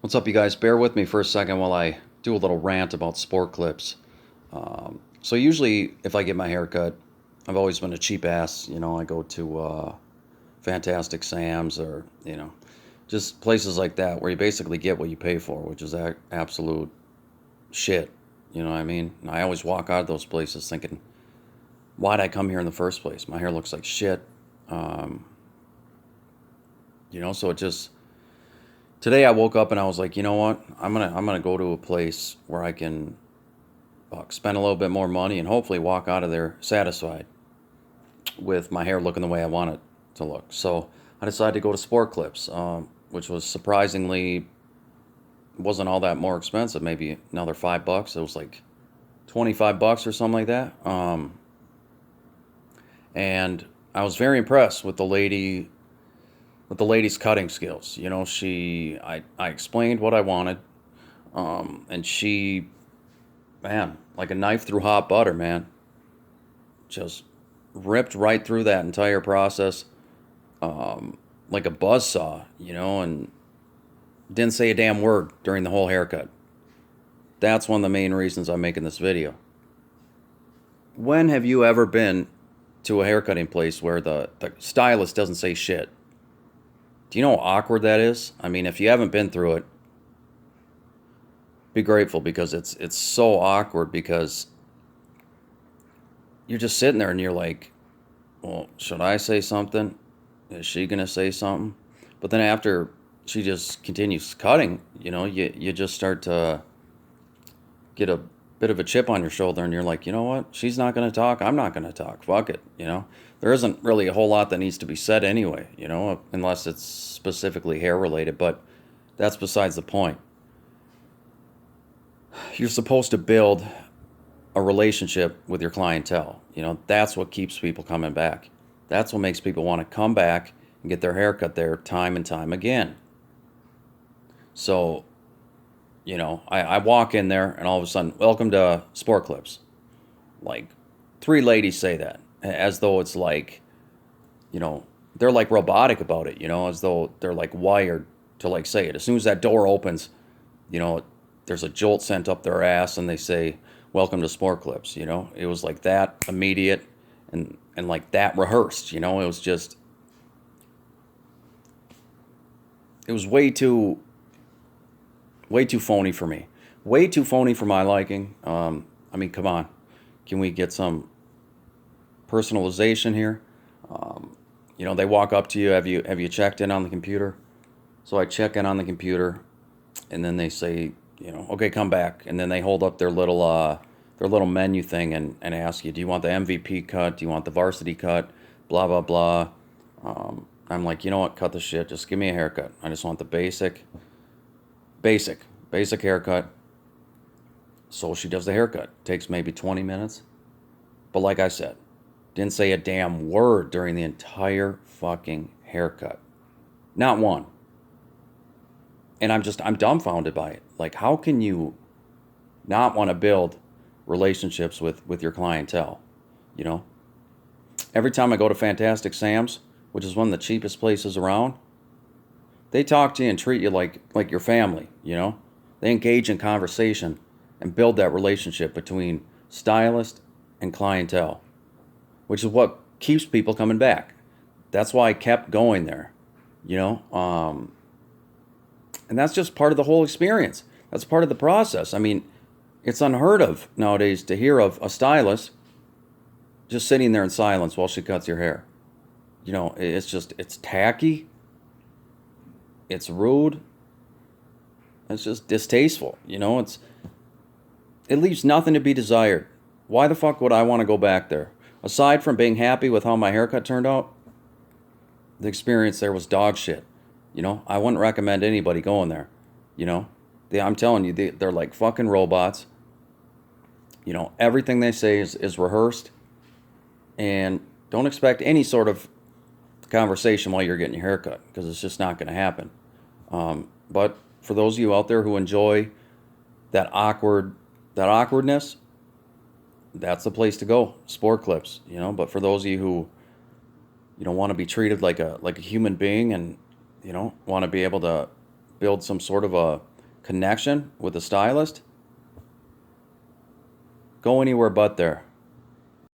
What's up, you guys? Bear with me for a second while I do a little rant about sport clips. So usually, if I get my hair cut, I've always been a cheap ass. I go to Fantastic Sam's or just places like that where you basically get what you pay for, which is absolute shit. You know what I mean? And I always walk out of those places thinking, why'd I come here in the first place? My hair looks like shit. Um, so it just today I woke up and I was like, you know what? I'm gonna go to a place where I can spend a little bit more money and hopefully walk out of there satisfied with my hair looking the way I want it to look. So I decided to go to Sport Clips, which was surprisingly wasn't all that more expensive. Maybe another $5. It was like $25 or something like that. And I was very impressed with the lady's cutting skills. I explained what I wanted, and she, man, like a knife through hot butter, man, just ripped right through that entire process, like a buzz saw, and didn't say a damn word during the whole haircut. That's one of the main reasons I'm making this video. When have you ever been to a haircutting place where the stylist doesn't say shit? Do you know how awkward that is? I mean, if you haven't been through it, be grateful, because it's so awkward, because you're just sitting there and you're like, well, should I say something? Is she gonna say something? But then after she just continues cutting, you just start to get a bit of a chip on your shoulder, and you're like, you know what? She's not gonna talk. I'm not gonna talk. Fuck it. There isn't really a whole lot that needs to be said anyway. Unless it's specifically hair related. But that's besides the point. You're supposed to build a relationship with your clientele. That's what keeps people coming back. That's what makes people want to come back and get their hair cut there time and time again. So, I walk in there and all of a sudden, welcome to Sport Clips. Like, three ladies say that as though it's like, they're like robotic about it, as though they're like wired to like say it. As soon as that door opens, there's a jolt sent up their ass and they say, welcome to Sport Clips. It was like that immediate and like that rehearsed. It was just, it was way too phony for me, way too phony for my liking. I mean, come on, can we get some personalization here? They walk up to you, have you checked in on the computer? So I check in on the computer, and then they say, okay, come back. And then they hold up their little menu thing and ask you, do you want the MVP cut? Do you want the varsity cut? Blah, blah, blah. I'm like, you know what? Cut the shit. Just give me a haircut. I just want the basic haircut. So she does the haircut. Takes maybe 20 minutes. But like I said, didn't say a damn word during the entire fucking haircut. Not one. And I'm dumbfounded by it. Like, how can you not want to build relationships with your clientele? Every time I go to Fantastic Sam's, which is one of the cheapest places around, they talk to you and treat you like your family. They engage in conversation and build that relationship between stylist and clientele, which is what keeps people coming back. That's why I kept going there. And that's just part of the whole experience. That's part of the process. I mean, it's unheard of nowadays to hear of a stylist just sitting there in silence while she cuts your hair. It's tacky. It's rude. It's just distasteful. It leaves nothing to be desired. Why the fuck would I want to go back there? Aside from being happy with how my haircut turned out, the experience there was dog shit. I wouldn't recommend anybody going there. I'm telling you, they're like fucking robots. Everything they say is rehearsed. And don't expect any sort of conversation while you're getting your haircut, because it's just not going to happen. But for those of you out there who enjoy that awkwardness, that's the place to go. Sport Clips. But for those of you who want to be treated like a human being, and want to be able to build some sort of connection with a stylist, go anywhere but there.